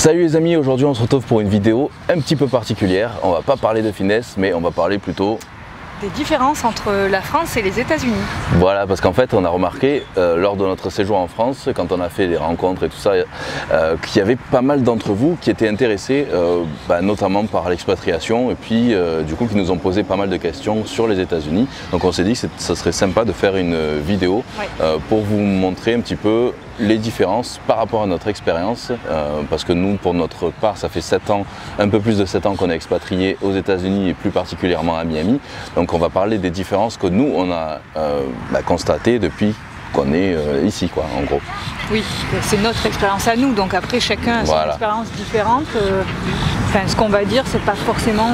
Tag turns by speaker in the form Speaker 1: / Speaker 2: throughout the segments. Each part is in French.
Speaker 1: Salut les amis, aujourd'hui on se retrouve pour une vidéo un petit peu particulière. On va pas parler de finesse, mais on va parler plutôt
Speaker 2: des différences entre la France et les États-Unis.
Speaker 1: Voilà, parce qu'en fait on a remarqué lors de notre séjour en France, quand on a fait des rencontres et tout ça, qu'il y avait pas mal d'entre vous qui étaient intéressés notamment par l'expatriation et puis du coup qui nous ont posé pas mal de questions sur les États-Unis. Donc on s'est dit que ça serait sympa de faire une vidéo pour vous montrer un petit peu les différences par rapport à notre expérience, parce que nous, pour notre part, ça fait 7 ans, un peu plus de 7 ans qu'on est expatrié aux États-Unis et plus particulièrement à Miami. Donc on va parler des différences que nous, on a constatées depuis qu'on est ici, quoi, en gros.
Speaker 2: Oui, c'est notre expérience à nous, donc après chacun a son expérience différente. Ce qu'on va dire, c'est pas forcément...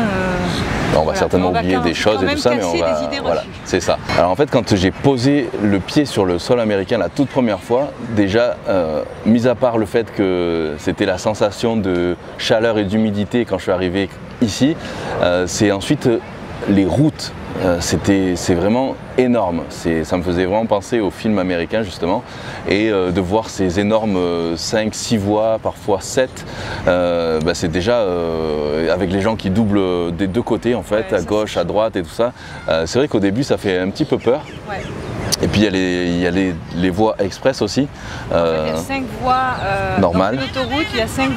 Speaker 1: on va certainement oublier des choses et tout ça, mais on va... Voilà, c'est ça. Alors en fait, quand j'ai posé le pied sur le sol américain la toute première fois, déjà, mis à part le fait que c'était la sensation de chaleur et d'humidité quand je suis arrivé ici, c'est ensuite les routes. C'est vraiment énorme, ça me faisait vraiment penser aux films américains justement, et de voir ces énormes 5-6 voies, parfois 7, c'est déjà avec les gens qui doublent des deux côtés en fait, à gauche, à droite et tout ça, c'est vrai qu'au début ça fait un petit peu peur. Et puis il y a les voies express aussi.
Speaker 2: Il y a 5 voies normales. Dans une autoroute, il y a 5,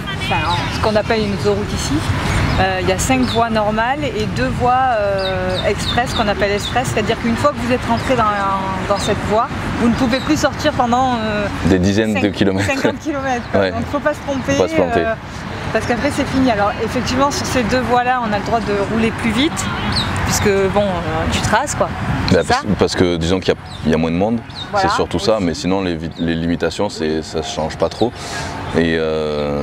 Speaker 2: ce qu'on appelle une autoroute ici. Il y a 5 voies normales et 2 voies express, qu'on appelle express, c'est-à-dire qu'une fois que vous êtes rentré dans cette voie, vous ne pouvez plus sortir pendant
Speaker 1: des dizaines de kilomètres.
Speaker 2: 50 km. Donc il ne faut pas se tromper.
Speaker 1: Faut pas se planter.
Speaker 2: Parce qu'après c'est fini. Alors effectivement sur ces 2 voies-là, on a le droit de rouler plus vite, puisque bon, tu traces quoi.
Speaker 1: Parce que disons qu'il y a moins de monde, c'est surtout ça, mais sinon les limitations ça ne change pas trop. Et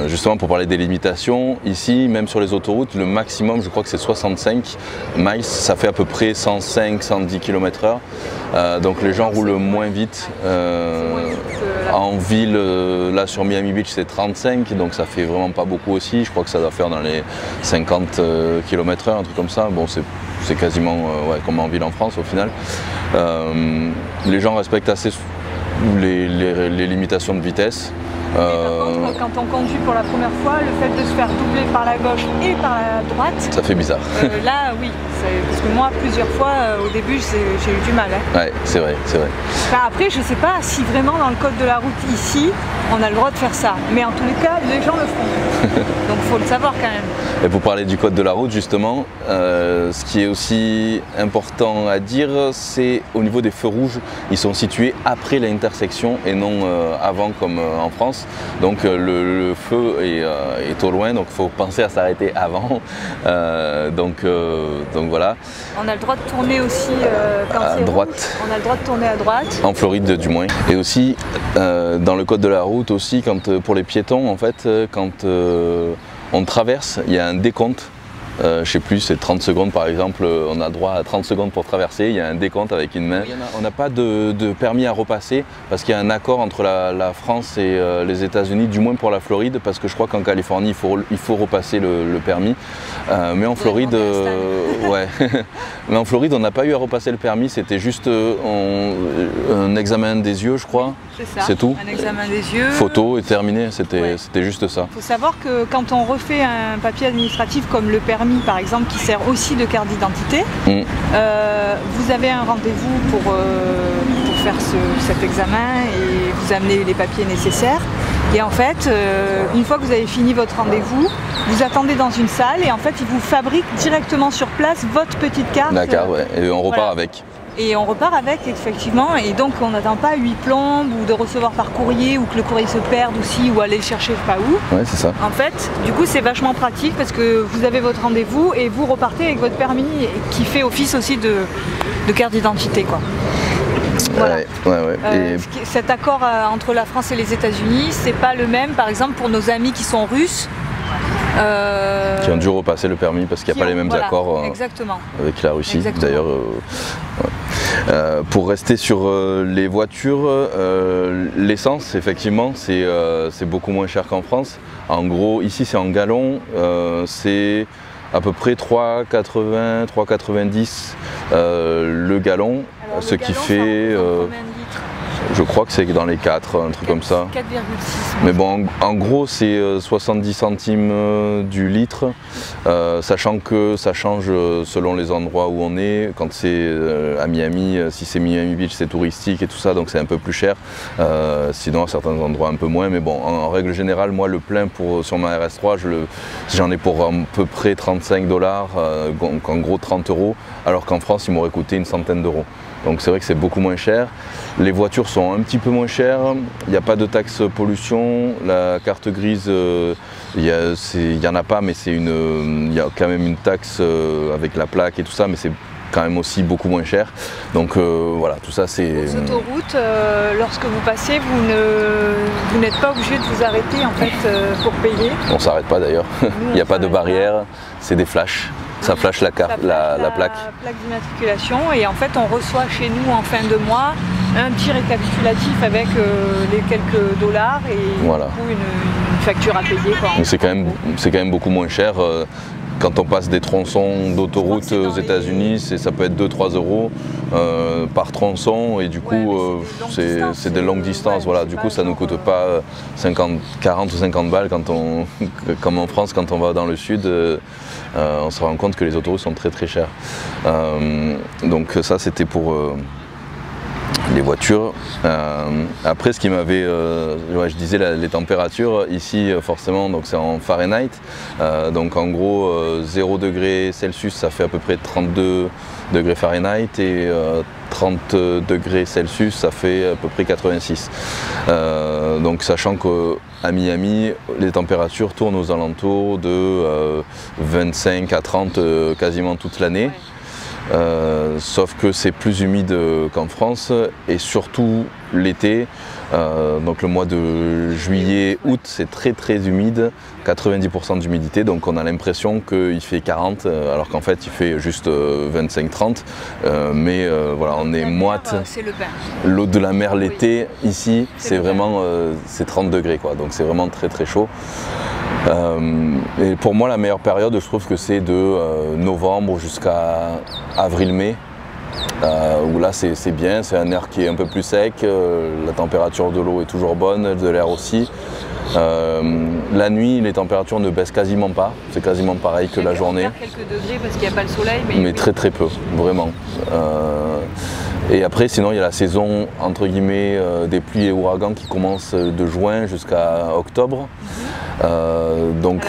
Speaker 1: justement pour parler des limitations, ici même sur les autoroutes, le maximum je crois que c'est 65 miles, ça fait à peu près 105-110 km/h. Donc les gens roulent moins vite. En ville, là sur Miami Beach c'est 35, donc ça fait vraiment pas beaucoup aussi. Je crois que ça doit faire dans les 50 km/h, un truc comme ça. Bon, c'est quasiment comme en ville en France au final. Les gens respectent assez les limitations de vitesse.
Speaker 2: Par contre, quand on conduit pour la première fois, le fait de se faire doubler par la gauche et par la droite,
Speaker 1: ça fait bizarre.
Speaker 2: Là, oui, parce que moi, plusieurs fois, au début, j'ai eu du mal.
Speaker 1: Ouais, c'est vrai, c'est vrai.
Speaker 2: Après, je ne sais pas si vraiment dans le code de la route ici, on a le droit de faire ça. Mais en tous les cas, les gens le font. Donc, il faut le savoir quand même.
Speaker 1: Et pour parler du code de la route, justement, ce qui est aussi important à dire, c'est au niveau des feux rouges, ils sont situés après l'intersection et non avant comme en France. Donc le feu est au loin, donc il faut penser à s'arrêter avant. Donc voilà.
Speaker 2: On a le droit de tourner aussi quand
Speaker 1: à droite.
Speaker 2: Rouge. On a le droit de tourner à droite.
Speaker 1: En Floride du moins. Et aussi dans le code de la route aussi, pour les piétons en fait, quand on traverse, il y a un décompte. Je sais plus, c'est 30 secondes par exemple, on a droit à 30 secondes pour traverser, il y a un décompte avec une main. On n'a pas de permis à repasser parce qu'il y a un accord entre la France et les États-Unis, du moins pour la Floride, parce que je crois qu'en Californie il faut repasser le permis. Mais en Floride, mais en Floride on n'a pas eu à repasser le permis, c'était juste un examen des yeux je crois. C'est tout.
Speaker 2: Un examen des yeux.
Speaker 1: Photo et terminé, c'était juste ça.
Speaker 2: Il faut savoir que quand on refait un papier administratif comme le permis par exemple, qui sert aussi de carte d'identité, vous avez un rendez-vous pour faire cet examen et vous amener les papiers nécessaires. Et en fait, une fois que vous avez fini votre rendez-vous, vous attendez dans une salle et en fait, ils vous fabriquent directement sur place votre petite carte.
Speaker 1: D'accord, ouais. Et on repart avec.
Speaker 2: Et on repart avec, effectivement, et donc on n'attend pas 8 plombes ou de recevoir par courrier ou que le courrier se perde aussi ou aller le chercher je sais pas où.
Speaker 1: Ouais, c'est ça.
Speaker 2: En fait, du coup, c'est vachement pratique parce que vous avez votre rendez-vous et vous repartez avec votre permis qui fait office aussi de carte d'identité, quoi. Voilà. Et cet accord entre la France et les États-Unis, c'est pas le même, par exemple, pour nos amis qui sont russes.
Speaker 1: Qui ont dû repasser le permis parce qu'il n'y a pas les mêmes accords avec la Russie. D'ailleurs, pour rester sur les voitures, l'essence, effectivement, c'est beaucoup moins cher qu'en France. En gros, ici c'est en gallons, c'est à peu près 3,80, 3,90 le gallon, ce qui fait Je crois que c'est dans les 4, un truc comme ça.
Speaker 2: 4,6.
Speaker 1: Mais bon, en gros, c'est 70 centimes du litre, sachant que ça change selon les endroits où on est. Quand c'est à Miami, si c'est Miami Beach, c'est touristique et tout ça, donc c'est un peu plus cher. Sinon, à certains endroits, un peu moins. Mais bon, en règle générale, moi, le plein sur ma RS3, j'en ai pour à peu près 35 $, donc en gros 30 €, alors qu'en France, il m'aurait coûté une centaine d'euros. Donc c'est vrai que c'est beaucoup moins cher. Les voitures sont un petit peu moins chères, il n'y a pas de taxe pollution, la carte grise, il n'y en a pas, mais il y a quand même une taxe avec la plaque et tout ça, mais c'est quand même aussi beaucoup moins cher. Donc voilà, tout ça c'est...
Speaker 2: Les autoroutes, lorsque vous passez, vous n'êtes pas obligé de vous arrêter en fait pour payer.
Speaker 1: On ne s'arrête pas d'ailleurs, il n'y a pas de barrière, c'est des flashs. Ça flash la plaque.
Speaker 2: La plaque d'immatriculation et en fait on reçoit chez nous en fin de mois un petit récapitulatif avec les quelques dollars et voilà. Du coup une facture à payer.
Speaker 1: C'est quand même beaucoup moins cher. Quand on passe des tronçons d'autoroute aux États-Unis, ça peut être 2-3 € par tronçon et du coup c'est des longues distances. Voilà. Du coup ça ne nous coûte pas 40 ou 50 balles comme en France quand on va dans le sud. On se rend compte que les autoroutes sont très très chères. Donc ça c'était pour les voitures. Après ce qui m'avait, je disais les températures, ici forcément donc c'est en Fahrenheit, donc en gros 0 degrés Celsius ça fait à peu près 32 degrés Fahrenheit et 30 degrés Celsius ça fait à peu près 86. Donc sachant qu'à Miami les températures tournent aux alentours de 25 à 30 quasiment toute l'année. Sauf que c'est plus humide qu'en France et surtout l'été, donc le mois de juillet, août c'est très très humide, 90% d'humidité, donc on a l'impression qu'il fait 40 alors qu'en fait il fait juste 25-30, mais voilà on est moite. L'eau de la mer l'été ici c'est vraiment c'est 30 degrés quoi, donc c'est vraiment très très chaud. Et pour moi la meilleure période je trouve que c'est de novembre jusqu'à avril-mai, où là c'est bien, c'est un air qui est un peu plus sec, la température de l'eau est toujours bonne, de l'air aussi. La nuit les températures ne baissent quasiment pas, c'est quasiment pareil que la journée.
Speaker 2: Quelques degrés parce qu'il n'y a pas le soleil.
Speaker 1: Mais très très peu, vraiment. Et après sinon il y a la saison entre guillemets des pluies et ouragans qui commence de juin jusqu'à octobre. Donc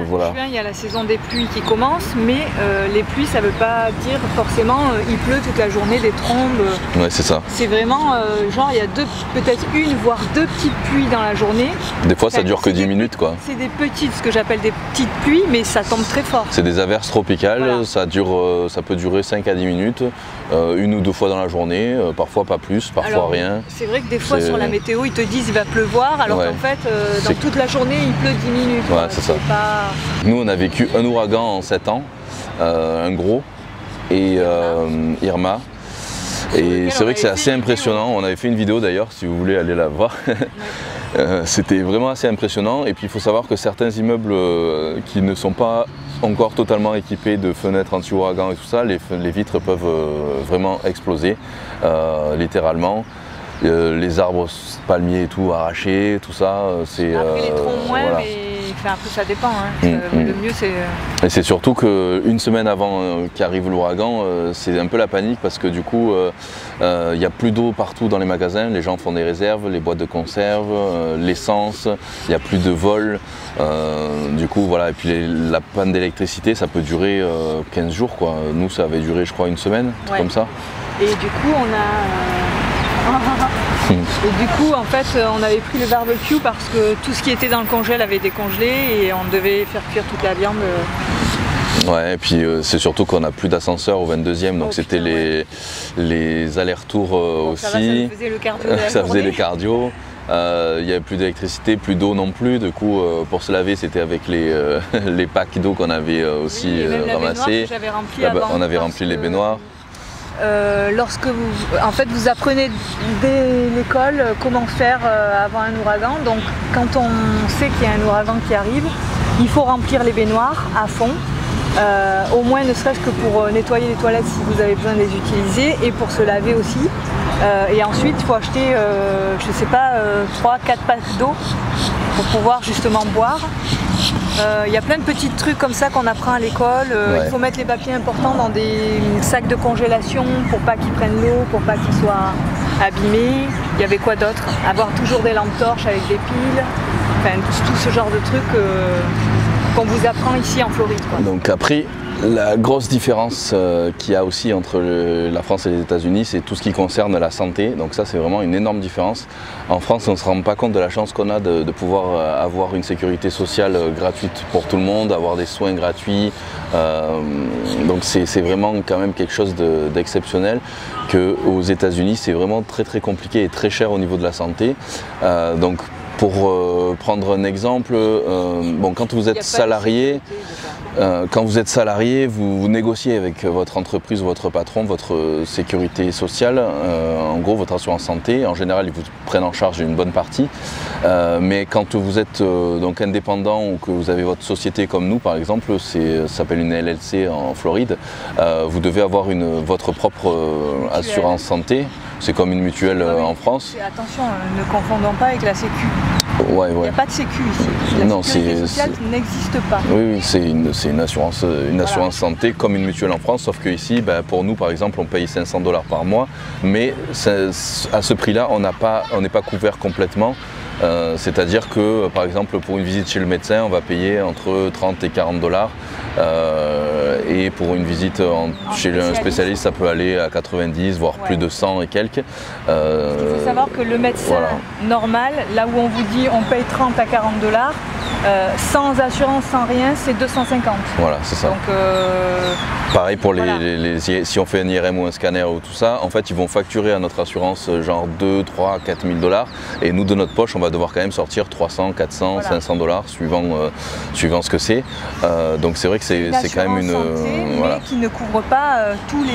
Speaker 1: voilà.
Speaker 2: En juin il y a la saison des pluies qui commence, mais les pluies ça ne veut pas dire forcément il pleut toute la journée, des trombes.
Speaker 1: Ouais c'est ça.
Speaker 2: C'est vraiment genre il y a peut-être une voire deux petites pluies dans la journée.
Speaker 1: Des fois ça dure que 10 minutes quoi.
Speaker 2: C'est des petites, ce que j'appelle des petites pluies, mais ça tombe très fort.
Speaker 1: C'est des averses tropicales, voilà. Ça peut durer 5 à 10 minutes, une ou deux fois dans la journée, parfois pas plus, parfois alors, rien.
Speaker 2: C'est vrai que des fois sur la météo ils te disent il va pleuvoir, alors qu'en fait dans toute la journée il pleut 10 minutes.
Speaker 1: Ouais, c'est ça. Pas... Nous on a vécu un ouragan en 7 ans, un gros, et Irma. Et c'est vrai que c'est assez impressionnant, on avait fait une vidéo d'ailleurs si vous voulez aller la voir. C'était vraiment assez impressionnant et puis il faut savoir que certains immeubles qui ne sont pas encore totalement équipés de fenêtres anti-ouragan et tout ça, les vitres peuvent vraiment exploser, littéralement. Les arbres palmiers et tout arrachés, tout ça, c'est...
Speaker 2: Après les troncs moins, voilà. Mais après ça dépend, hein. Le mieux c'est...
Speaker 1: Et c'est surtout qu'une semaine avant qu'arrive l'ouragan, c'est un peu la panique parce que du coup, il n'y a plus d'eau partout dans les magasins, les gens font des réserves, les boîtes de conserve, l'essence, il n'y a plus de vol, du coup voilà, et puis la panne d'électricité ça peut durer 15 jours quoi. Nous ça avait duré je crois une semaine, ouais. Comme ça.
Speaker 2: Et du coup on a... Et du coup, en fait, on avait pris le barbecue parce que tout ce qui était dans le congèle avait décongelé et on devait faire cuire toute la viande.
Speaker 1: Ouais, et puis c'est surtout qu'on n'a plus d'ascenseur au 22e, donc c'était les allers-retours aussi.
Speaker 2: Ça faisait le cardio.
Speaker 1: Ça faisait les cardio. Il n'y avait plus d'électricité, plus d'eau non plus. Du coup, pour se laver, c'était avec les packs d'eau qu'on avait aussi ramassés. On avait rempli les baignoires.
Speaker 2: Lorsque vous apprenez dès l'école comment faire avant un ouragan, donc quand on sait qu'il y a un ouragan qui arrive, il faut remplir les baignoires à fond, au moins ne serait-ce que pour nettoyer les toilettes si vous avez besoin de les utiliser et pour se laver aussi. Et ensuite, il faut acheter, je ne sais pas, 3-4 packs d'eau pour pouvoir justement boire. Il y a plein de petits trucs comme ça qu'on apprend à l'école. Il faut mettre les papiers importants dans des sacs de congélation pour pas qu'ils prennent l'eau, pour pas qu'ils soient abîmés. Il y avait quoi d'autre? Avoir toujours des lampes torches avec des piles. Enfin, tout ce genre de trucs qu'on vous apprend ici en Floride, quoi.
Speaker 1: Donc après, la grosse différence qu'il y a aussi entre la France et les États-Unis, c'est tout ce qui concerne la santé. Donc ça, c'est vraiment une énorme différence. En France, on ne se rend pas compte de la chance qu'on a de pouvoir avoir une sécurité sociale gratuite pour tout le monde, avoir des soins gratuits. Donc c'est vraiment quand même quelque chose d'exceptionnel. Qu'aux États-Unis, c'est vraiment très très compliqué et très cher au niveau de la santé. Donc pour prendre un exemple, bon, quand vous êtes salarié, vous négociez avec votre entreprise ou votre patron votre sécurité sociale, en gros votre assurance santé. En général, ils vous prennent en charge une bonne partie. Mais quand vous êtes donc indépendant ou que vous avez votre société comme nous, par exemple, ça s'appelle une LLC en Floride, vous devez avoir votre propre assurance santé. C'est comme une mutuelle en France.
Speaker 2: Attention, ne confondons pas avec la Sécu.
Speaker 1: Ouais.
Speaker 2: Il n'y a pas de Sécu ici. La sécurité sociale n'existe pas.
Speaker 1: Oui, c'est une assurance santé comme une mutuelle en France, sauf qu'ici, pour nous par exemple, on paye 500 $ par mois, mais à ce prix-là, on n'est pas couvert complètement. C'est-à-dire que par exemple pour une visite chez le médecin on va payer entre 30 et 40 $, et pour une visite chez un spécialiste ça peut aller à 90 voire plus de 100 et quelques.
Speaker 2: Il faut savoir que le médecin normal, là où on vous dit on paye 30 à 40 $, sans assurance, sans rien, c'est 250.
Speaker 1: Voilà, c'est ça.
Speaker 2: Donc,
Speaker 1: pareil pour si on fait un IRM ou un scanner ou tout ça, en fait ils vont facturer à notre assurance genre 2, 3, 4 000 $, et nous de notre poche on va devoir quand même sortir 300, 400, 500 $, suivant ce que c'est. Donc c'est vrai que c'est quand même une
Speaker 2: mais qui ne couvre pas tous les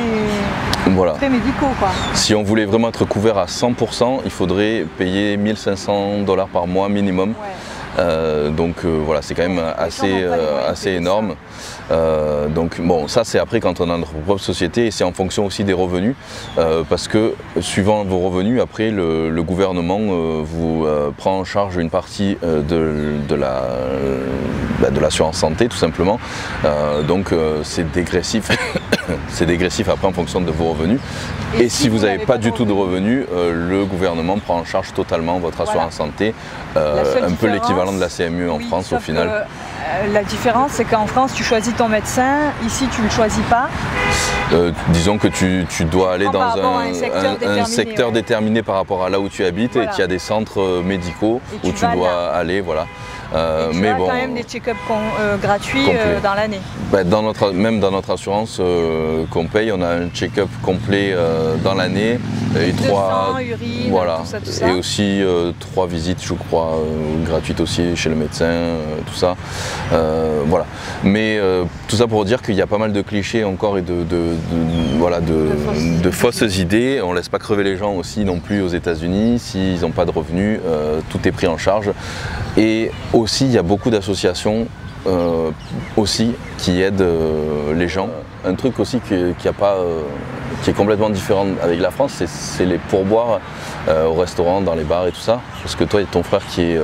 Speaker 2: frais médicaux, quoi.
Speaker 1: Si on voulait vraiment être couvert à 100%, il faudrait payer 1 500 $ par mois minimum. Donc voilà, c'est quand même assez énorme. Donc bon, ça c'est après quand on a notre propre société, et c'est en fonction aussi des revenus, parce que suivant vos revenus, après le gouvernement vous prend en charge une partie de l'assurance santé tout simplement. Donc c'est dégressif. C'est dégressif après en fonction de vos revenus. Et si vous n'avez pas du tout de revenus, le gouvernement prend en charge totalement votre assurance santé, un peu l'équivalent de la CMU en France au final.
Speaker 2: La différence, c'est qu'en France, tu choisis ton médecin, ici, tu ne le choisis pas.
Speaker 1: Disons que tu dois aller dans un secteur déterminé par rapport à là où tu habites, et qu'il y a des centres médicaux où tu dois aller, voilà.
Speaker 2: Mais bon, quand même des check-up gratuits dans l'année.
Speaker 1: Même dans notre assurance qu'on paye, on a un check-up complet dans l'année, et
Speaker 2: urine, tout ça.
Speaker 1: Et aussi 3 visites, je crois, gratuites aussi chez le médecin, tout ça. Voilà. Mais tout ça pour dire qu'il y a pas mal de clichés encore et de fausses idées. On ne laisse pas crever les gens aussi non plus aux États-Unis. S'ils n'ont pas de revenus, tout est pris en charge. Et aussi, il y a beaucoup d'associations qui aident les gens. Un truc aussi qui est complètement différent avec la France, c'est les pourboires au restaurant, dans les bars et tout ça. Parce que toi et ton frère qui est...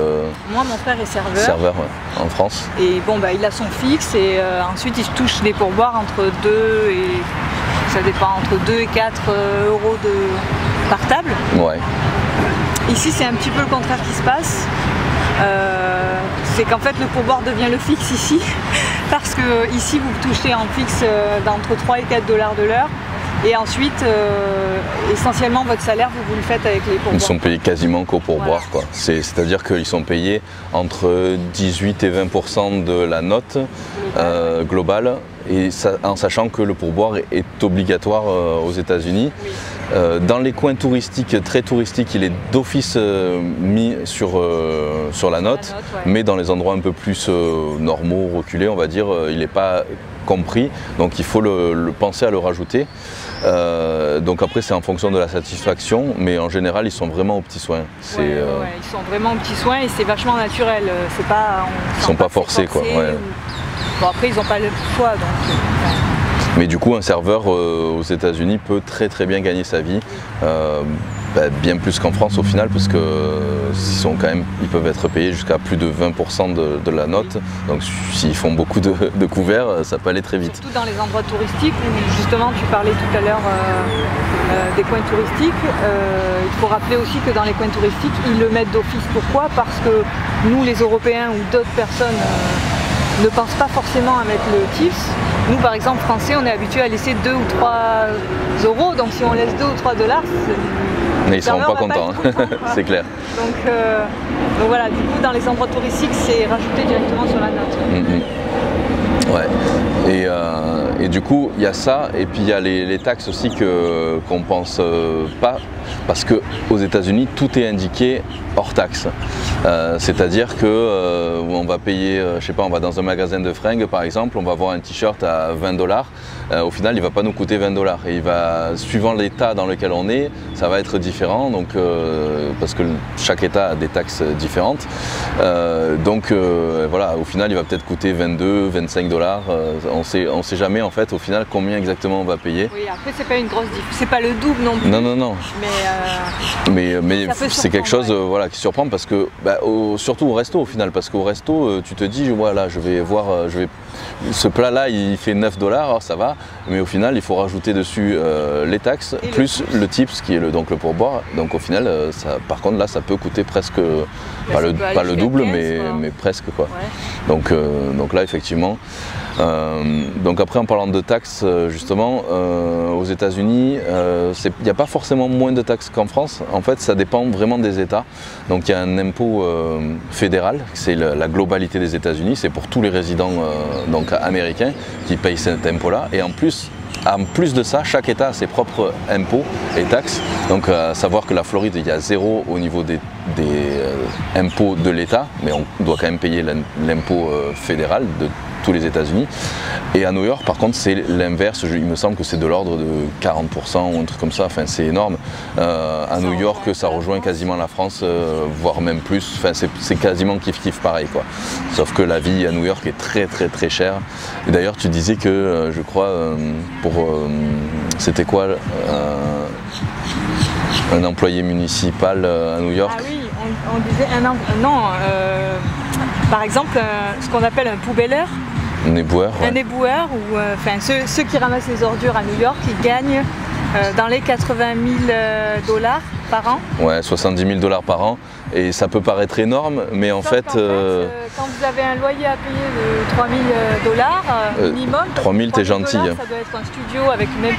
Speaker 2: Moi, mon frère est serveur.
Speaker 1: Serveur, en France.
Speaker 2: Et bon, il a son fixe, et ensuite il touche des pourboires entre 2 et... ça dépend, entre 2 et 4 € par table.
Speaker 1: Ouais.
Speaker 2: Ici, c'est un petit peu le contraire qui se passe. C'est qu'en fait le pourboire devient le fixe ici, parce que ici vous touchez en fixe d'entre 3 et 4 $ de l'heure, et ensuite essentiellement votre salaire vous le faites avec les pourboires.
Speaker 1: Ils sont payés quasiment qu'au pourboire, quoi. C'est-à-dire qu'ils sont payés entre 18 et 20% de la note globale, et en sachant que le pourboire est obligatoire aux États-Unis.
Speaker 2: Oui.
Speaker 1: Dans les coins touristiques, très touristiques, il est d'office mis sur la note, mais dans les endroits un peu plus normaux, reculés, on va dire, il n'est pas compris, donc il faut penser à le rajouter. Donc après c'est en fonction de la satisfaction, mais en général ils sont vraiment aux petits soins.
Speaker 2: Ils sont vraiment aux petits soins, et c'est vachement naturel. C'est pas,
Speaker 1: ils sont pas forcés, quoi.
Speaker 2: Bon, après ils n'ont pas le choix, donc...
Speaker 1: Mais du coup, un serveur aux États-Unis peut très bien gagner sa vie, bien plus qu'en France au final, parce que ils peuvent être payés jusqu'à plus de 20% de la note. Donc s'ils font beaucoup de couverts, ça peut aller très vite.
Speaker 2: Surtout dans les endroits touristiques où justement tu parlais tout à l'heure des coins touristiques. Il faut rappeler aussi que dans les coins touristiques, ils le mettent d'office. Pourquoi? Parce que nous, les Européens ou d'autres personnes ne pensent pas forcément à mettre le tips. Nous, par exemple, Français, on est habitué à laisser 2 ou 3 euros. Donc si on laisse 2 ou 3 dollars,
Speaker 1: mais ils ne seront pas contents, c'est clair.
Speaker 2: Donc voilà, du coup, dans les endroits touristiques, c'est rajouté directement sur la note.
Speaker 1: Ouais. Et du coup, il y a ça, et puis il y a les taxes aussi qu'on ne pense pas, parce qu'aux États-Unis, tout est indiqué hors taxe. C'est-à-dire que on va payer, je sais pas, on va dans un magasin de fringues par exemple, on va voir un t-shirt à 20 $. Au final, il ne va pas nous coûter 20 $. Et suivant l'état dans lequel on est, ça va être différent, donc, parce que chaque état a des taxes différentes. Voilà, au final, il va peut-être coûter 22, 25 $. On sait jamais en fait au final combien exactement on va payer.
Speaker 2: Oui, après c'est pas une grosse différence, c'est pas le double non plus.
Speaker 1: Non. Mais c'est quelque chose voilà, qui surprend parce que surtout au resto au final, parce qu'au resto tu te dis voilà, ce plat là il fait 9 $, alors ça va, mais au final il faut rajouter dessus les taxes et plus le tips qui est donc le pourboire, donc au final par contre là ça peut coûter presque pas le double 15, mais presque quoi. Ouais. Donc là effectivement. Donc après en parlant de taxes justement aux États-Unis il n'y a pas forcément moins de taxes qu'en France, en fait ça dépend vraiment des États. Donc il y a un impôt fédéral, c'est la globalité des États-Unis, c'est pour tous les résidents donc américains qui payent cet impôt là, et en plus de ça, chaque État a ses propres impôts et taxes. Donc à savoir que la Floride, il y a 0 au niveau des impôts de l'État, mais on doit quand même payer l'impôt fédéral de tous les États-Unis. Et à New York, par contre, c'est l'inverse. Il me semble que c'est de l'ordre de 40% ou un truc comme ça. Enfin, c'est énorme. À New York, ça rejoint quasiment la France, voire même plus. Enfin, c'est quasiment kiff-kiff pareil, quoi. Sauf que la vie à New York est très chère. Et d'ailleurs, tu disais que, je crois, c'était quoi un employé municipal à New York?
Speaker 2: Ah oui, on disait par exemple, ce qu'on appelle un poubelleur.
Speaker 1: Un éboueur. Ouais.
Speaker 2: Un éboueur, ou ceux qui ramassent les ordures à New York, ils gagnent dans les 80 000 $ par an.
Speaker 1: Ouais, 70 000 $ par an. Et ça peut paraître énorme, mais en fait...
Speaker 2: quand vous avez un loyer à payer de 3 000 $ minimum...
Speaker 1: 3 000, t'es gentil.
Speaker 2: Ça doit être un studio avec même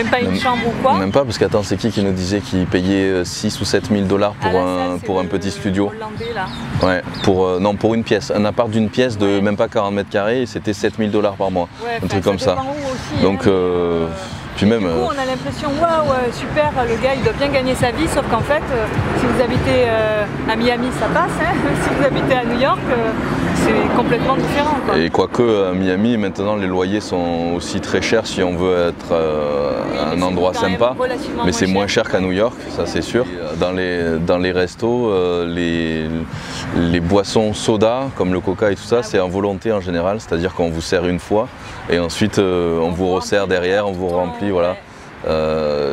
Speaker 2: pas une chambre ou quoi.
Speaker 1: Même pas, parce qu'attends, c'est qui nous disait qu'il payait 6 ou 7 000 $ pour un petit studio?
Speaker 2: Hollandais, là.
Speaker 1: Ouais, pour une pièce. Un appart d'une pièce de même pas 40 mètres carrés, c'était 7 000 $ par mois. Ouais, un truc comme ça.
Speaker 2: Aussi,
Speaker 1: donc, puis même,
Speaker 2: du coup, on a l'impression, waouh, super, le gars il doit bien gagner sa vie, sauf qu'en fait, si vous habitez à Miami, ça passe, hein. Si vous habitez à New York, c'est complètement différent, quoi.
Speaker 1: Et quoique à Miami, maintenant, les loyers sont aussi très chers si on veut être un endroit sympa, mais c'est moins cher qu'à New York, ça c'est sûr. Dans les restos, les boissons soda, comme le coca et tout ça, c'est en volonté en général, c'est-à-dire qu'on vous sert une fois, et ensuite on vous resserre derrière, on vous remplit, voilà.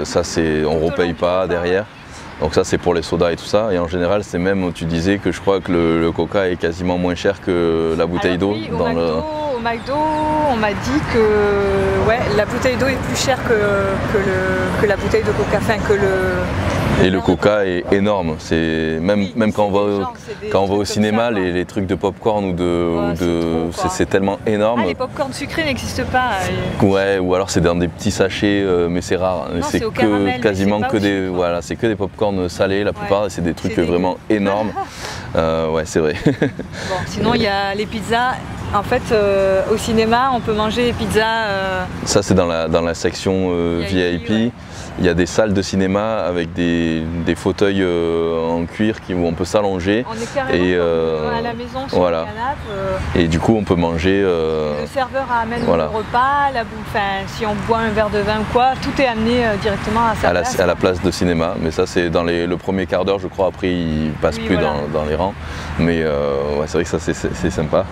Speaker 1: Ça on repaye pas derrière. Donc ça c'est pour les sodas et tout ça, et en général c'est même, tu disais que je crois que le coca est quasiment moins cher que la bouteille d'eau.
Speaker 2: Oui, au McDo, on m'a dit que la bouteille d'eau est plus chère que la bouteille de coca,
Speaker 1: Et le coca est énorme, c'est même quand on va au cinéma, les trucs de popcorn c'est tellement énorme.
Speaker 2: Les popcorn sucrés n'existent pas.
Speaker 1: Ouais, ou alors c'est dans des petits sachets, mais c'est rare.
Speaker 2: C'est quasiment
Speaker 1: que des c'est que des popcorn salés la plupart, et c'est des trucs vraiment énormes. Ouais, c'est vrai.
Speaker 2: Bon, sinon il y a les pizzas. En fait, au cinéma, on peut manger les pizzas.
Speaker 1: Ça, c'est dans la section VIP. Ouais. Il y a des salles de cinéma avec des fauteuils en cuir où on peut s'allonger.
Speaker 2: On est carrément à la maison sur le canapé.
Speaker 1: Et du coup, on peut manger.
Speaker 2: Le serveur amène le repas, si on boit un verre de vin ou quoi, tout est amené directement à sa place.
Speaker 1: À la place de cinéma. Mais ça, c'est dans le premier quart d'heure, je crois. Après, il passe plus dans les rangs. Mais c'est vrai que ça, c'est sympa.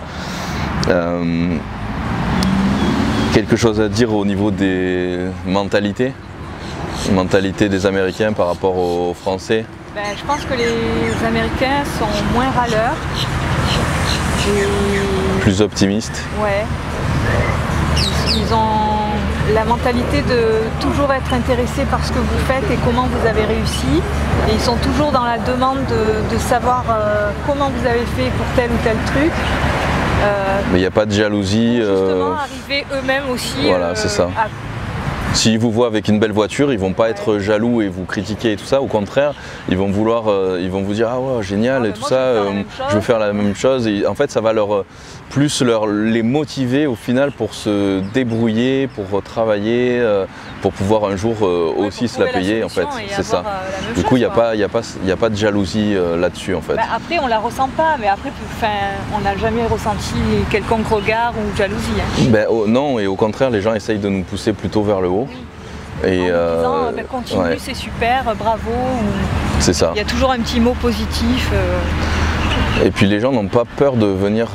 Speaker 1: Quelque chose à dire au niveau des mentalités des Américains par rapport aux Français?
Speaker 2: Je pense que les Américains sont moins râleurs.
Speaker 1: Plus optimistes.
Speaker 2: Ouais. Ils ont la mentalité de toujours être intéressés par ce que vous faites et comment vous avez réussi. Et ils sont toujours dans la demande de savoir comment vous avez fait pour tel ou tel truc.
Speaker 1: Mais il n'y a pas de jalousie.
Speaker 2: Justement, arriver eux-mêmes aussi.
Speaker 1: Voilà, c'est ça. S'ils vous voient avec une belle voiture, ils vont pas être jaloux et vous critiquer et tout ça. Au contraire, ils vont vous dire ah ouais génial et tout ça. Je veux faire la même chose. Et en fait, ça va les motiver au final pour se débrouiller, pour travailler, pour pouvoir un jour aussi se la payer en fait. C'est ça. Du coup, il n'y a pas de jalousie là-dessus en fait.
Speaker 2: Après, on la ressent pas, mais après, on n'a jamais ressenti quelconque regard ou jalousie. Hein.
Speaker 1: Non, et au contraire, les gens essayent de nous pousser plutôt vers le haut. Et
Speaker 2: en disant continue, c'est super, bravo.
Speaker 1: C'est ça.
Speaker 2: Il y a toujours un petit mot positif.
Speaker 1: Et puis les gens n'ont pas peur de venir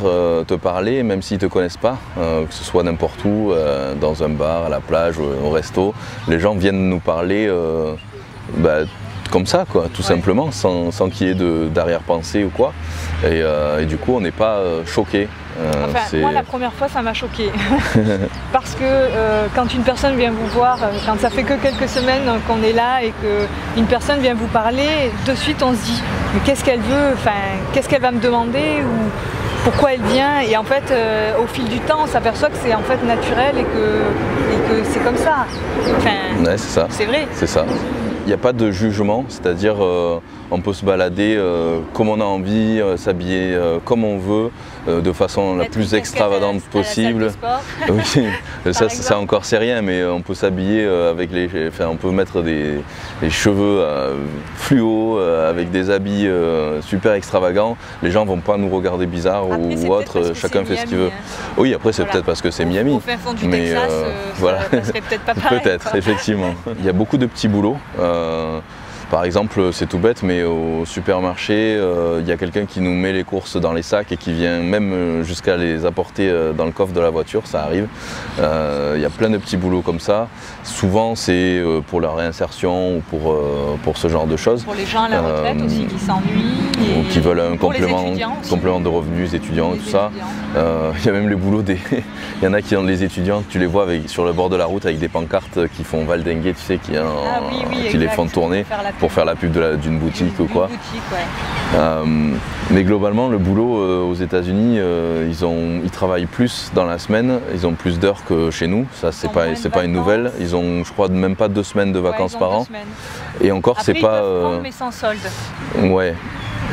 Speaker 1: te parler, même s'ils ne te connaissent pas, que ce soit n'importe où, dans un bar, à la plage, au resto. Les gens viennent nous parler comme ça, quoi, tout simplement, sans qu'il y ait d'arrière-pensée ou quoi. Et du coup, on n'est pas choqué.
Speaker 2: Moi, la première fois, ça m'a choqué. Parce que quand une personne vient vous voir, quand ça fait que quelques semaines qu'on est là et qu'une personne vient vous parler, de suite, on se dit mais qu'est-ce qu'elle veut, qu'est-ce qu'elle va me demander ou pourquoi elle vient. Et en fait, au fil du temps, on s'aperçoit que c'est en fait naturel et que c'est comme ça.
Speaker 1: Ouais, c'est ça.
Speaker 2: C'est vrai.
Speaker 1: C'est ça. Il n'y a pas de jugement, c'est-à-dire on peut se balader comme on a envie, s'habiller comme on veut, de façon la plus extravagante possible. Oui, ça encore c'est rien, mais on peut s'habiller on peut mettre des cheveux fluo, avec des habits super extravagants. Les gens ne vont pas nous regarder bizarre ou autre, chacun fait ce qu'il veut. Hein. Oui, après c'est peut-être parce que c'est Miami.
Speaker 2: Au fin fond du Texas, voilà. Ça serait peut-être pas pareil.
Speaker 1: Peut-être, effectivement. Il y a beaucoup de petits boulots. Par exemple, c'est tout bête, mais au supermarché, il y a quelqu'un qui nous met les courses dans les sacs et qui vient même jusqu'à les apporter dans le coffre de la voiture, ça arrive. Il y a plein de petits boulots comme ça. Souvent, c'est pour la réinsertion ou pour ce genre de choses.
Speaker 2: Pour les gens à la retraite aussi qui s'ennuient.
Speaker 1: Ou qui veulent un complément de revenus étudiants et tout ça. Il y a même les boulots il y en a qui ont les étudiants, tu les vois sur le bord de la route avec des pancartes qui font valdinguer, tu sais, qui les font tourner. Pour faire la pub d'une boutique ou quoi. Mais globalement, le boulot aux États-Unis, ils travaillent plus dans la semaine, ils ont plus d'heures que chez nous. Ça, c'est pas une nouvelle. Ils ont, je crois, même pas 2 semaines de vacances par an. Et encore, c'est pas.
Speaker 2: Ils peuvent prendre, mais sans solde.
Speaker 1: Ouais.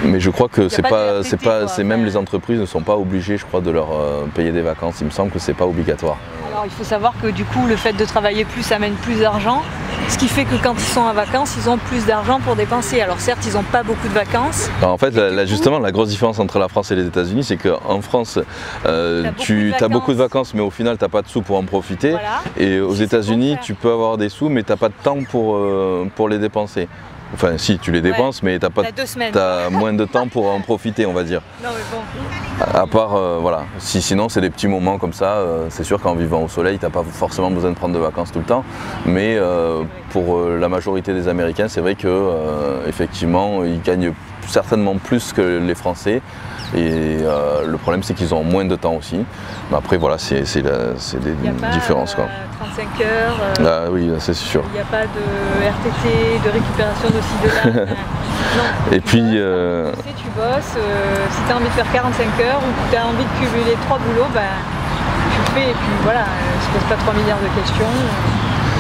Speaker 1: Mais je crois que c'est même les entreprises ne sont pas obligées, je crois, de leur payer des vacances. Il me semble que c'est pas obligatoire.
Speaker 2: Alors il faut savoir que du coup, le fait de travailler plus amène plus d'argent. Ce qui fait que quand ils sont en vacances, ils ont plus d'argent pour dépenser. Alors certes, ils n'ont pas beaucoup de vacances.
Speaker 1: Alors, en fait, justement, la grosse différence entre la France et les États-Unis, c'est qu'en France, tu as beaucoup de vacances, mais au final, tu n'as pas de sous pour en profiter. Voilà. Et aux États-Unis, tu peux avoir des sous, mais tu n'as pas de temps pour les dépenser. Enfin, si, tu les dépenses, mais tu as moins de temps pour en profiter, on va dire. Non, mais bon. À part, voilà, sinon c'est des petits moments comme ça. C'est sûr qu'en vivant au soleil, tu n'as pas forcément besoin de prendre de vacances tout le temps. Mais pour la majorité des Américains, c'est vrai qu'effectivement, ils gagnent certainement plus que les Français. Et le problème, c'est qu'ils ont moins de temps aussi. Mais après, voilà, c'est des différences.
Speaker 2: 35 heures.
Speaker 1: Ah oui, c'est sûr.
Speaker 2: Il n'y a pas de RTT, de récupération de là. Non.
Speaker 1: Et puis.
Speaker 2: Tu bosses, si tu as envie de faire 45 heures ou que tu as envie de cumuler 3 boulots, tu le fais. Et puis voilà, ne se pose pas 3 milliards de questions.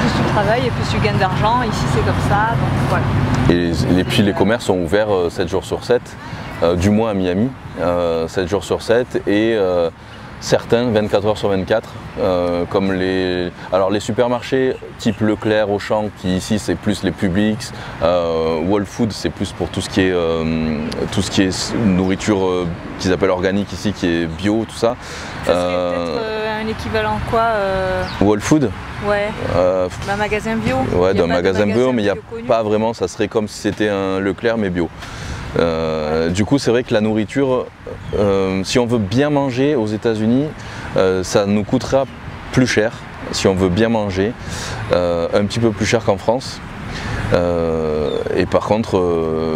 Speaker 2: Plus tu travailles et plus tu gagnes d'argent. Ici, c'est comme ça. Donc voilà.
Speaker 1: Et puis les commerces sont ouverts 7 jours sur 7. Du moins à Miami, 7 jours sur 7 et certains 24 heures sur 24, comme les supermarchés type Leclerc, Auchan, qui ici c'est plus les Publix, Whole Foods c'est plus pour tout ce qui est nourriture qu'ils appellent organique ici, qui est bio, tout ça.
Speaker 2: Ça serait peut-être un équivalent quoi
Speaker 1: Whole Food.
Speaker 2: Ouais, d'un magasin bio.
Speaker 1: Ouais, d'un magasin bio, mais il n'y a pas vraiment, ça serait comme si c'était un Leclerc mais bio. Du coup, c'est vrai que la nourriture, si on veut bien manger aux États-Unis, ça nous coûtera plus cher si on veut bien manger, un petit peu plus cher qu'en France. Et par contre,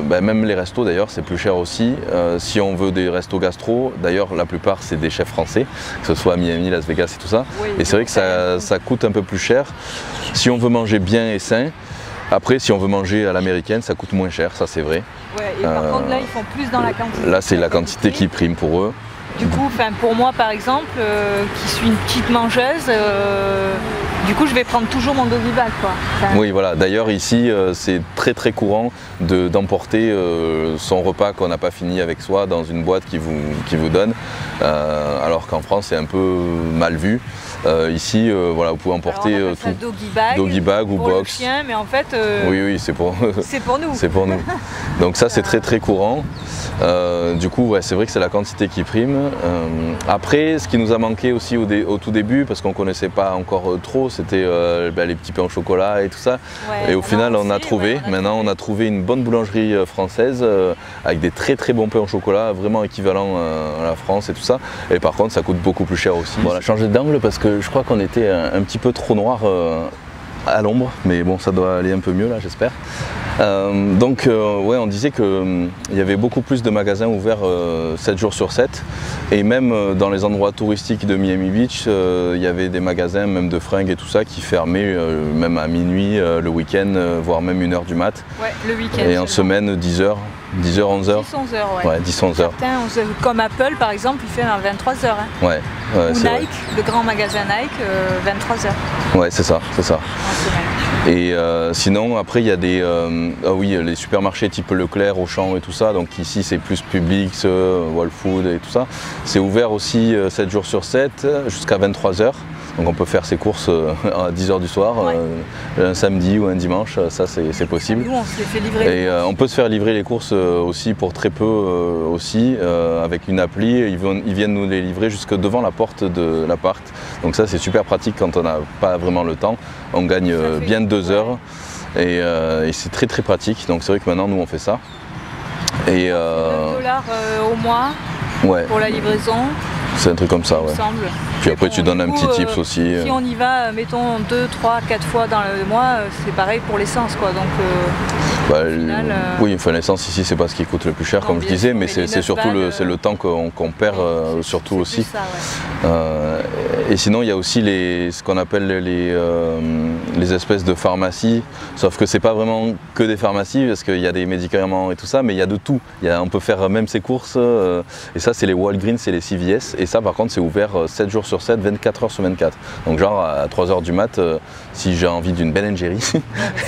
Speaker 1: même les restos d'ailleurs, c'est plus cher aussi. Si on veut des restos gastro, d'ailleurs la plupart c'est des chefs français, que ce soit à Miami, Las Vegas et tout ça. Oui, et c'est vrai que ça coûte un peu plus cher. Si on veut manger bien et sain, après si on veut manger à l'américaine, ça coûte moins cher, ça c'est vrai.
Speaker 2: Ouais, et par contre là ils font plus dans la quantité.
Speaker 1: Là c'est la quantité qui prime pour eux.
Speaker 2: Du coup, pour moi par exemple, qui suis une petite mangeuse, du coup je vais prendre toujours mon doggy bag, quoi.
Speaker 1: Oui voilà, d'ailleurs ici c'est très courant d'emporter son repas qu'on n'a pas fini avec soi dans une boîte qui vous donne, alors qu'en France c'est un peu mal vu. Ici, voilà, vous pouvez emporter tout. Doggy bag ou
Speaker 2: pour
Speaker 1: box.
Speaker 2: Le chien, mais en fait,
Speaker 1: oui, c'est pour nous.
Speaker 2: C'est pour nous.
Speaker 1: Donc ça, c'est très courant. Du coup, ouais, c'est vrai que c'est la quantité qui prime. Après, ce qui nous a manqué aussi au tout début, parce qu'on ne connaissait pas encore trop, c'était les petits pains au chocolat et tout ça. Ouais, et au final, on a trouvé. Maintenant, on a trouvé une bonne boulangerie française avec des très bons pains au chocolat, vraiment équivalents à la France et tout ça. Et par contre, ça coûte beaucoup plus cher aussi. Bon, on a changé d'angle parce que je crois qu'on était un petit peu trop noir à l'ombre, mais bon, ça doit aller un peu mieux là, j'espère. Ouais, on disait qu'il y avait beaucoup plus de magasins ouverts 7 jours sur 7, et même dans les endroits touristiques de Miami Beach, il y avait des magasins même de fringues et tout ça qui fermaient même à minuit, le week-end, voire même 1h du mat.
Speaker 2: Ouais, le week-end.
Speaker 1: Et en semaine 10h. 10h, 11h.
Speaker 2: 10-11h, ouais.
Speaker 1: Ouais, 10-11h.
Speaker 2: Comme Apple par exemple, il fait à 23h. Hein.
Speaker 1: Ouais,
Speaker 2: ou Nike, vrai. Le grand magasin Nike, 23h.
Speaker 1: Ouais, c'est ça. Et sinon, après, il y a des les supermarchés type Leclerc, Auchan et tout ça. Donc ici, c'est plus Publix, Whole Foods et tout ça. C'est ouvert aussi 7 jours sur 7 jusqu'à 23h. Donc on peut faire ses courses à 10h du soir, un samedi ou un dimanche, ça c'est possible.
Speaker 2: Nous on se les fait livrer.
Speaker 1: Et on peut se faire livrer les courses aussi pour très peu aussi, avec une appli, ils viennent nous les livrer jusque devant la porte de l'appart. Donc ça c'est super pratique quand on n'a pas vraiment le temps, on gagne bien 2 heures et c'est très pratique, donc c'est vrai que maintenant nous on fait ça. Et
Speaker 2: $2 au mois pour la livraison.
Speaker 1: C'est un truc comme ça, ouais. Puis après, tu donnes un petit tips aussi.
Speaker 2: Si on y va, mettons 2, 3, 4 fois dans le mois, c'est pareil pour l'essence, quoi. Donc,
Speaker 1: au final, oui, l'essence ici, c'est pas ce qui coûte le plus cher, comme je disais, mais c'est surtout le temps qu'on perd, surtout aussi. Ça, ouais. Et sinon, il y a aussi ce qu'on appelle les espèces de pharmacies, sauf que c'est pas vraiment que des pharmacies, parce qu'il y a des médicaments et tout ça, mais il y a de tout. On peut faire même ses courses, et ça, c'est les Walgreens et les CVS. Et ça par contre c'est ouvert 7 jours sur 7, 24 heures sur 24. Donc genre à 3h du mat, si j'ai envie d'une Ben & Jerry's,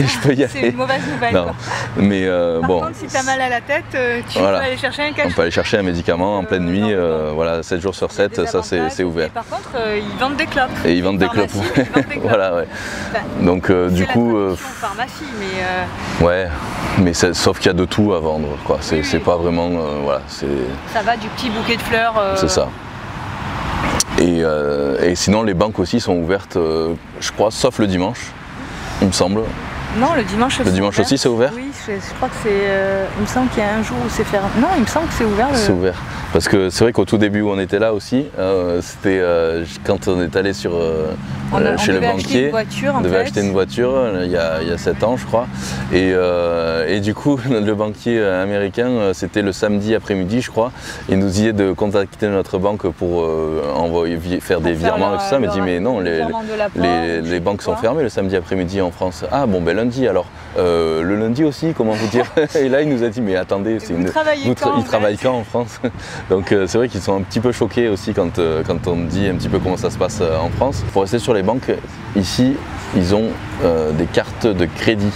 Speaker 1: je peux y aller.
Speaker 2: C'est une mauvaise nouvelle. Non.
Speaker 1: Mais
Speaker 2: par contre si tu as mal à la tête, tu peux aller chercher un cachet.
Speaker 1: On peut aller chercher un médicament en pleine nuit, voilà, 7 jours sur 7, ça c'est ouvert.
Speaker 2: Et par contre ils vendent des clopes.
Speaker 1: Et ils vendent des clopes. Voilà, ouais. Donc du coup...
Speaker 2: pharmacie, mais...
Speaker 1: Ouais, mais sauf qu'il y a de tout à vendre, quoi. C'est pas vraiment... voilà,
Speaker 2: ça va du petit bouquet de fleurs...
Speaker 1: C'est ça. Et sinon les banques aussi sont ouvertes, je crois, sauf le dimanche, il me semble.
Speaker 2: Non, le dimanche aussi.
Speaker 1: Le dimanche aussi c'est ouvert?
Speaker 2: Oui, je crois que c'est... il me semble qu'il y a un jour où c'est fermé. Non, il me semble que c'est ouvert.
Speaker 1: C'est ouvert. Parce que c'est vrai qu'au tout début où on était là aussi, c'était quand on est allé chez le banquier, on devait acheter une voiture il y a 7 ans je crois, et du coup le banquier américain, c'était le samedi après-midi je crois, il nous disait de contacter notre banque pour faire des virements et tout ça, mais dit mais non, les banques sont fermées le samedi après-midi en France. Ah bon ben lundi alors, le lundi aussi, comment vous dire? Et là il nous a dit mais attendez, il travaille quand en France? Donc c'est vrai qu'ils sont un petit peu choqués aussi quand on dit un petit peu comment ça se passe en France. Pour rester sur les banques, ici ils ont des cartes de crédit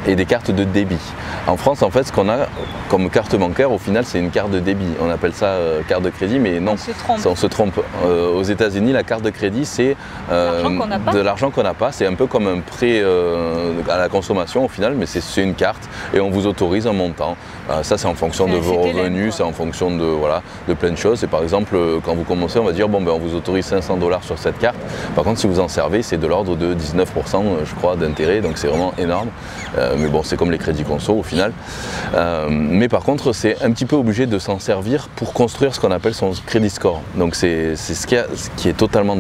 Speaker 1: et des cartes de débit. En France en fait ce qu'on a comme carte bancaire au final c'est une carte de débit. On appelle ça carte de crédit, mais non, on se trompe. Aux États-Unis la carte de crédit c'est de l'argent qu'on n'a pas. C'est un peu comme un prêt à la consommation au final, mais c'est une carte et on vous autorise un montant. Ça c'est en fonction de vos revenus, c'est en fonction de plein de choses. Et par exemple quand vous commencez on va dire bon ben on vous autorise $500 sur cette carte. Par contre si vous en servez c'est de l'ordre de 19% je crois d'intérêt, donc c'est vraiment énorme. Mais bon c'est comme les crédits conso au final. Mais par contre c'est un petit peu obligé de s'en servir pour construire ce qu'on appelle son crédit score. Donc c'est ce qui est totalement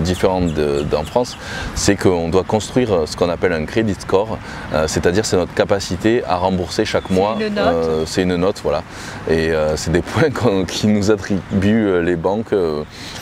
Speaker 1: différente d'en France, c'est qu'on doit construire ce qu'on appelle un credit score, c'est-à-dire c'est notre capacité à rembourser chaque mois. C'est une note, voilà. Et c'est des points qui nous attribuent les banques,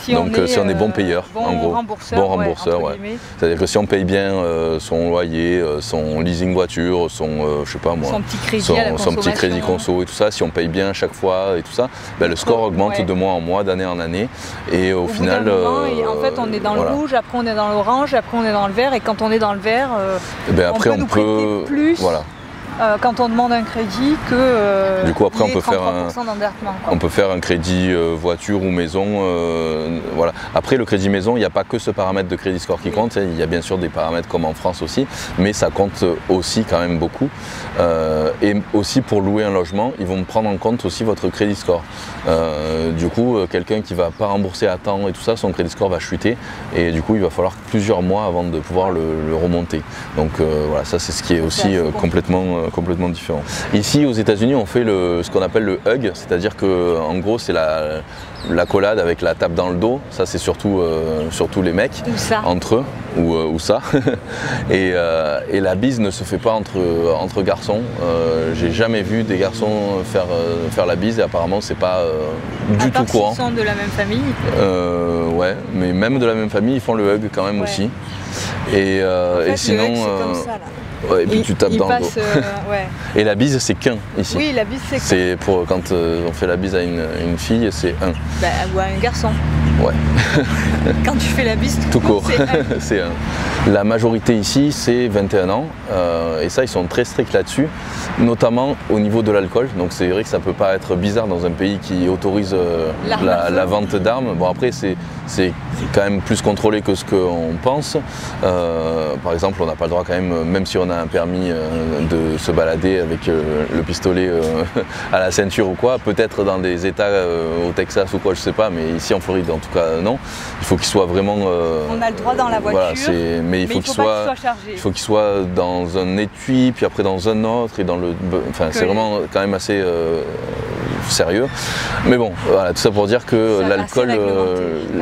Speaker 1: si on est bon payeur, en gros. Bon rembourseur, ouais. C'est-à-dire que si on paye bien son loyer, son leasing voiture, son, je sais pas moi, son petit crédit conso et tout ça, si on paye bien à chaque fois et tout ça, ben, le score augmente de mois en mois, d'année en année. Et au final,
Speaker 2: en fait, on est dans le rouge, après on est dans l'orange, après on est dans le vert, et quand on est dans le vert,
Speaker 1: après
Speaker 2: on peut nous prêter plus. Voilà. Quand on demande un crédit que
Speaker 1: du coup après on peut faire un crédit voiture ou maison, voilà. Après le crédit maison, il n'y a pas que ce paramètre de crédit score qui compte, il y a bien sûr des paramètres comme en France aussi, mais ça compte aussi quand même beaucoup. Et aussi pour louer un logement, ils vont prendre en compte aussi votre crédit score. Du coup quelqu'un qui ne va pas rembourser à temps et tout ça, son crédit score va chuter, et du coup il va falloir plusieurs mois avant de pouvoir le remonter. Donc voilà, ça c'est ce qui est aussi complètement différent. Ici aux États-Unis, on fait ce qu'on appelle le hug, c'est-à-dire que en gros c'est l'accolade avec la tape dans le dos. Ça c'est surtout les mecs entre eux ou ça. Et la bise ne se fait pas entre garçons. J'ai jamais vu des garçons faire la bise, et apparemment c'est pas du tout courant.
Speaker 2: Ils sont de la même famille.
Speaker 1: Ouais, mais même de la même famille, ils font le hug quand même aussi. Et sinon.
Speaker 2: Le hug, c'est comme ça, là.
Speaker 1: Ouais, et puis tu tapes dans le dos. Et la bise, c'est qu'un ici.
Speaker 2: Oui, la bise, c'est qu'un.
Speaker 1: C'est pour quand on fait la bise à une fille, c'est un.
Speaker 2: Ou à un garçon.
Speaker 1: Ouais.
Speaker 2: Quand tu fais la bise,
Speaker 1: tout court, c'est un. La majorité ici, c'est 21 ans. Et ça, ils sont très stricts là-dessus, notamment au niveau de l'alcool. Donc c'est vrai que ça peut pas être bizarre dans un pays qui autorise la vente d'armes. Bon, après, c'est quand même plus contrôlé que ce qu'on pense. Par exemple, on n'a pas le droit quand même si on a un permis de se balader avec le pistolet à la ceinture ou quoi, peut-être dans des états au Texas ou quoi, je sais pas, mais ici en Floride en tout cas non. Il faut qu'il soit vraiment...
Speaker 2: on a le droit dans la voiture,
Speaker 1: voilà, mais il faut qu'il soit chargé. Il faut qu'il soit dans un étui, puis après dans un autre, et dans le... Enfin, c'est vraiment quand même assez sérieux. Mais bon, voilà, tout ça pour dire que l'alcool,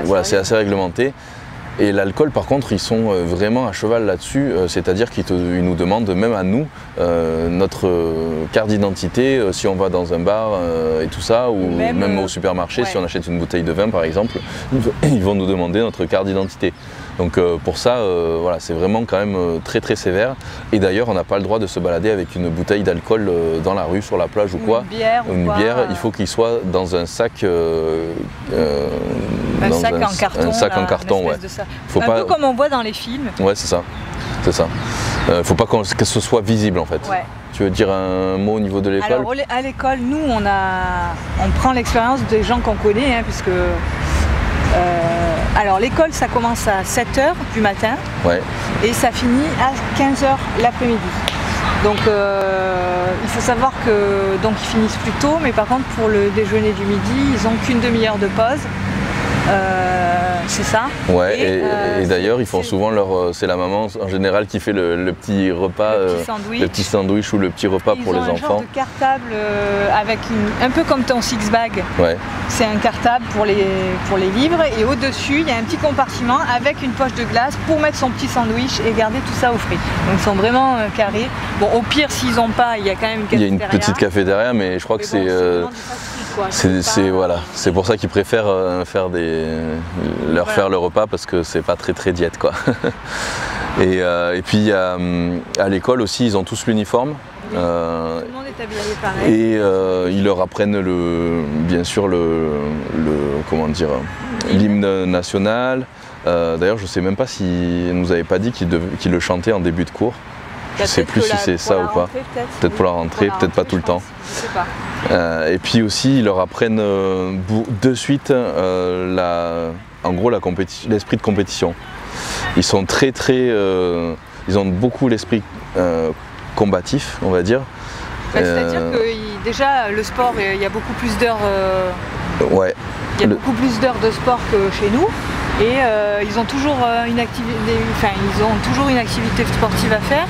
Speaker 1: voilà, c'est assez réglementé. Et l'alcool, par contre, ils sont vraiment à cheval là-dessus, c'est-à-dire qu'ils nous demandent, même à nous, notre carte d'identité, si on va dans un bar et tout ça, ou même au supermarché, si on achète une bouteille de vin par exemple, ils vont nous demander notre carte d'identité. Donc pour ça, voilà, c'est vraiment quand même très très sévère. Et d'ailleurs, on n'a pas le droit de se balader avec une bouteille d'alcool dans la rue, sur la plage ou quoi.
Speaker 2: Une bière,
Speaker 1: il faut qu'il soit dans un sac.
Speaker 2: Un sac en carton,
Speaker 1: ouais.
Speaker 2: Faut pas... peu comme on voit dans les films.
Speaker 1: Ouais, c'est ça. C'est ça. Faut pas que ce soit visible en fait.
Speaker 2: Ouais.
Speaker 1: Tu veux dire un mot au niveau de l'école?
Speaker 2: Alors à l'école, nous, on prend l'expérience des gens qu'on connaît, hein, puisque alors l'école, ça commence à 7h du matin, et ça finit à 15h l'après-midi. Donc il faut savoir que ils finissent plus tôt, mais par contre pour le déjeuner du midi, ils n'ont qu'une demi-heure de pause. C'est ça.
Speaker 1: Ouais, et d'ailleurs ils font souvent c'est la maman en général qui fait le petit repas, le petit sandwich ou le petit repas pour les enfants. Ils ont un genre
Speaker 2: de cartable avec un peu comme ton six-bag.
Speaker 1: Ouais.
Speaker 2: C'est un cartable pour les livres, et au-dessus il y a un petit compartiment avec une poche de glace pour mettre son petit sandwich et garder tout ça au frais. Donc ils sont vraiment carrés. Bon, au pire s'ils n'ont pas, il y a quand même une cafétéria.
Speaker 1: Il y a une petite cafétéria, mais je crois que c'est pour ça qu'ils préfèrent faire faire le repas, parce que c'est pas très très diète quoi. Et puis à l'école aussi, ils ont tous l'uniforme.
Speaker 2: Tout le monde est habillé pareil.
Speaker 1: Et ils leur apprennent bien sûr comment dire, l'hymne national. D'ailleurs, je sais même pas s'ils nous avaient pas dit qu'ils le chantaient en début de cours. Je ne sais plus si c'est ça ou pas. Peut-être pour la rentrée, peut-être pas tout le temps.
Speaker 2: Je sais pas.
Speaker 1: Et puis aussi, ils leur apprennent de suite en gros l'esprit de compétition. Ils sont très ils ont beaucoup l'esprit combatif, on va dire.
Speaker 2: C'est-à-dire que déjà le sport, il y a beaucoup plus d'heures.
Speaker 1: Ouais.
Speaker 2: Il y a beaucoup plus d'heures de sport que chez nous. Et ils ont toujours une activité sportive à faire.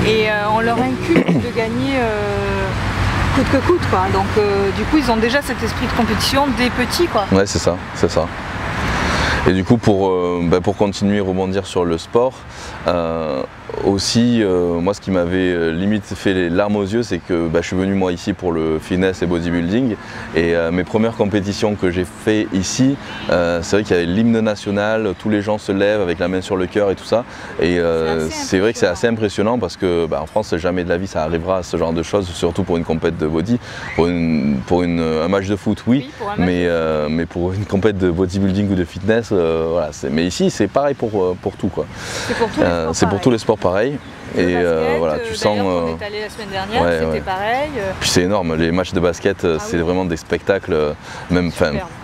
Speaker 2: Et on leur inculque de gagner coûte que coûte, quoi. Donc du coup ils ont déjà cet esprit de compétition des petits, quoi.
Speaker 1: Ouais, c'est ça, c'est ça. Et du coup, pour continuer, rebondir sur le sport, aussi, moi ce qui m'avait limite fait les larmes aux yeux, c'est que je suis venu moi ici pour le fitness et bodybuilding, et mes premières compétitions que j'ai fait ici, c'est vrai qu'il y avait l'hymne national, tous les gens se lèvent avec la main sur le cœur et tout ça, et c'est vrai que c'est assez impressionnant parce que en France jamais de la vie ça arrivera ce genre de choses, surtout pour une compète de body, pour un match de foot oui, mais pour une compète de bodybuilding ou de fitness, voilà, mais ici c'est pareil pour tout quoi.
Speaker 2: C'est pour tous les sports
Speaker 1: pareil. Et
Speaker 2: basket,
Speaker 1: voilà, tu sens.
Speaker 2: On est allé la semaine dernière, c'était pareil.
Speaker 1: Puis c'est énorme, les matchs de basket, c'est vraiment des spectacles, même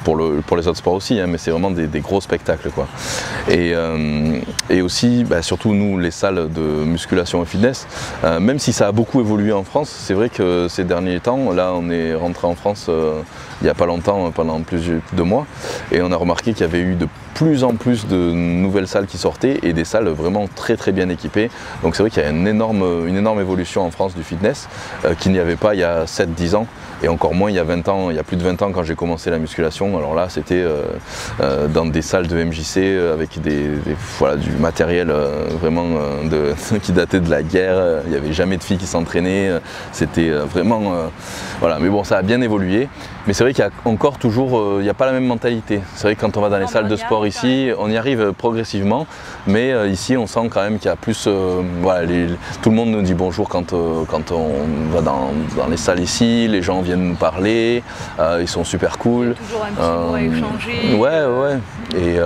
Speaker 1: pour les autres sports aussi, hein, mais c'est vraiment des gros spectacles quoi. Et aussi, surtout nous, les salles de musculation et fitness, même si ça a beaucoup évolué en France, c'est vrai que ces derniers temps, là on est rentré en France il n'y a pas longtemps, pendant plus de mois, et on a remarqué qu'il y avait eu de plus en plus de nouvelles salles qui sortaient et des salles vraiment très très bien équipées. Donc c'est vrai qu'il y a une énorme évolution en France du fitness qu'il n'y avait pas il y a 7-10 ans et encore moins il y a 20 ans, il y a plus de 20 ans quand j'ai commencé la musculation. Alors là c'était dans des salles de MJC avec du matériel vraiment qui datait de la guerre. Il n'y avait jamais de filles qui s'entraînaient, c'était vraiment voilà, mais bon ça a bien évolué. Mais c'est vrai qu'il y a encore toujours, il n'y a pas la même mentalité. C'est vrai que quand on va dans les salles de sport ici, on y arrive progressivement, mais ici on sent quand même qu'il y a plus, voilà, tout le monde nous dit bonjour quand on va dans les salles ici, les gens viennent nous parler, ils sont super cool.
Speaker 2: Il y a toujours un petit mot à échanger.
Speaker 1: Ouais. Et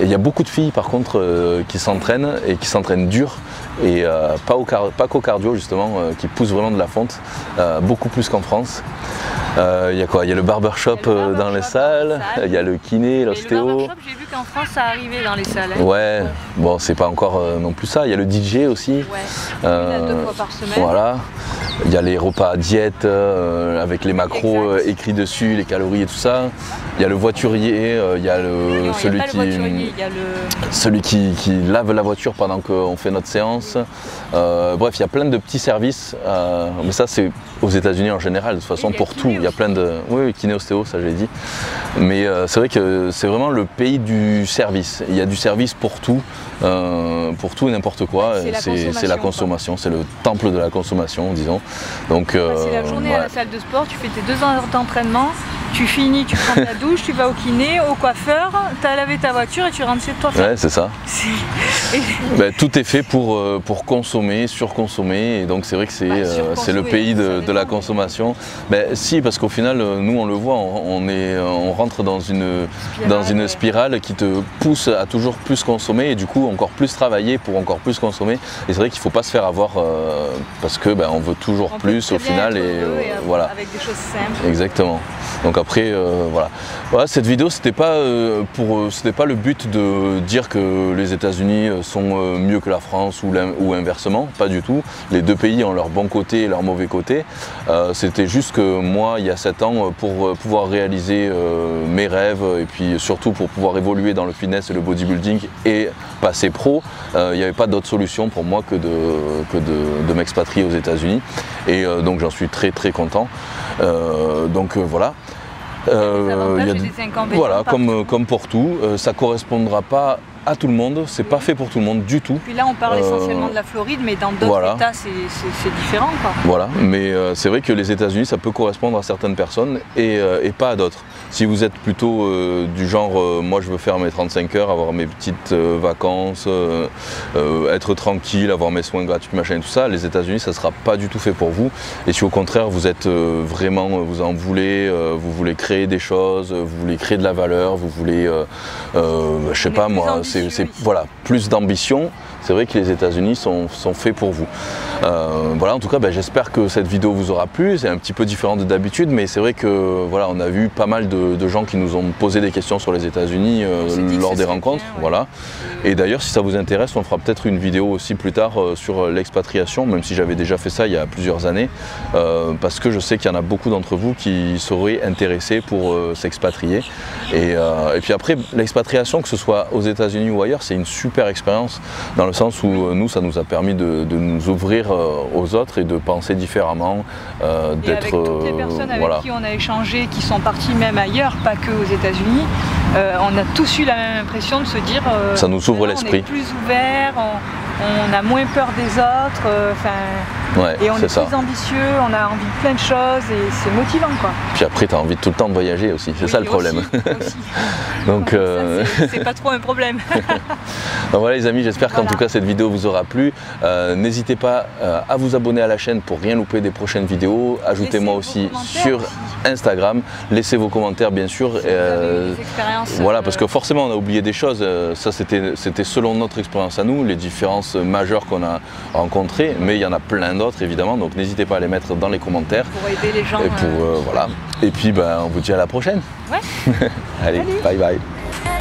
Speaker 1: il y a beaucoup de filles par contre qui s'entraînent et qui s'entraînent dur. Et pas qu'au cardio justement, qui poussent vraiment de la fonte, beaucoup plus qu'en France. Il y a quoi? Il y a le barbershop dans les salles, il y a le kiné, l'ostéo.
Speaker 2: Le barbershop, j'ai vu qu'en France ça arrivait dans les salles. Hein.
Speaker 1: Ouais, bon c'est pas encore non plus ça, il y a le DJ aussi.
Speaker 2: Ouais, 2 fois par semaine.
Speaker 1: Voilà. Il y a les repas diète avec les macros écrits dessus, les calories et tout ça. Il y a le voiturier, il y a celui qui lave la voiture pendant qu'on fait notre séance. Bref, il y a plein de petits services, mais ça c'est aux États-Unis en général, de toute façon pour tout. Il y a plein de. Oui, kiné, ostéo, ça j'ai dit. Mais c'est vrai que c'est vraiment le pays du service. Il y a du service pour tout et n'importe quoi. C'est la consommation, c'est le temple de la consommation, disons. Donc,
Speaker 2: c'est la journée à la salle de sport, tu fais tes 2 heures d'entraînement, tu finis, tu prends ta douche, tu vas au kiné, au coiffeur, tu as lavé ta voiture et tu rentres chez toi.
Speaker 1: Ouais, c'est ça. Tout est fait pour consommer, surconsommer, et donc c'est vrai que c'est le pays de la consommation. Si, parce qu'au final, nous on le voit, on rentre dans une spirale qui te pousse à toujours plus consommer et du coup encore plus travailler pour encore plus consommer. Et c'est vrai qu'il ne faut pas se faire avoir parce que on veut toujours plus au final voilà. Avec
Speaker 2: des choses simples.
Speaker 1: Exactement. Donc après voilà, cette vidéo c'était pas le but de dire que les États-Unis sont mieux que la France ou inversement, pas du tout. Les deux pays ont leur bon côté et leur mauvais côté. C'était juste que moi il y a 7 ans pour pouvoir réaliser mes rêves et puis surtout pour pouvoir évoluer dans le fitness et le bodybuilding et passer pro, il n'y avait pas d'autre solution pour moi que de m'expatrier aux États-Unis et donc j'en suis très très content. Voilà. Voilà, comme pour tout, ça correspondra pas à tout le monde, c'est pas fait pour tout le monde du tout.
Speaker 2: Puis là on parle essentiellement de la Floride, mais dans d'autres États c'est différent quoi.
Speaker 1: Voilà, mais c'est vrai que les États-Unis ça peut correspondre à certaines personnes et pas à d'autres. Si vous êtes plutôt du genre moi je veux faire mes 35 heures, avoir mes petites vacances, être tranquille, avoir mes soins gratuits, machin et tout ça, les États-Unis ça sera pas du tout fait pour vous. Et si au contraire vous êtes vraiment, vous en voulez, vous voulez créer des choses, vous voulez créer de la valeur, vous voulez, je sais pas moi, voilà, plus d'ambition, c'est vrai que les États-Unis sont faits pour vous. Voilà, en tout cas, j'espère que cette vidéo vous aura plu. C'est un petit peu différent de d'habitude, mais c'est vrai que voilà, on a vu pas mal de gens qui nous ont posé des questions sur les États-Unis lors des rencontres. Bien, ouais. Voilà. Et d'ailleurs, si ça vous intéresse, on fera peut-être une vidéo aussi plus tard sur l'expatriation, même si j'avais déjà fait ça il y a plusieurs années, parce que je sais qu'il y en a beaucoup d'entre vous qui seraient intéressés pour s'expatrier. Et puis après, l'expatriation, que ce soit aux États-Unis ou ailleurs, c'est une super expérience dans le sens où nous, ça nous a permis de nous ouvrir aux autres et de penser différemment,
Speaker 2: d'être... Avec toutes les personnes avec qui on a échangé, qui sont parties même ailleurs, pas que aux États-Unis, on a tous eu la même impression de se dire
Speaker 1: ça nous ouvre l'esprit.
Speaker 2: On est plus ouvert, on a moins peur des autres, et on est plus ambitieux, on a envie de plein de choses et c'est motivant quoi.
Speaker 1: Puis après tu as envie tout le temps de voyager aussi, c'est ça le problème.
Speaker 2: Aussi. Donc c'est pas trop un problème.
Speaker 1: Donc voilà les amis, j'espère qu'en tout cas cette vidéo vous aura plu. N'hésitez pas à vous abonner à la chaîne pour rien louper des prochaines vidéos. Ajoutez-moi aussi sur Instagram, laissez vos commentaires bien sûr. Voilà, parce que forcément on a oublié des choses, ça c'était selon notre expérience à nous, les différences majeures qu'on a rencontrées, mais il y en a plein d'autres évidemment, donc n'hésitez pas à les mettre dans les commentaires.
Speaker 2: Pour aider les gens.
Speaker 1: Et, voilà. Et puis on vous dit à la prochaine.
Speaker 2: Ouais.
Speaker 1: Allez, salut. Bye bye.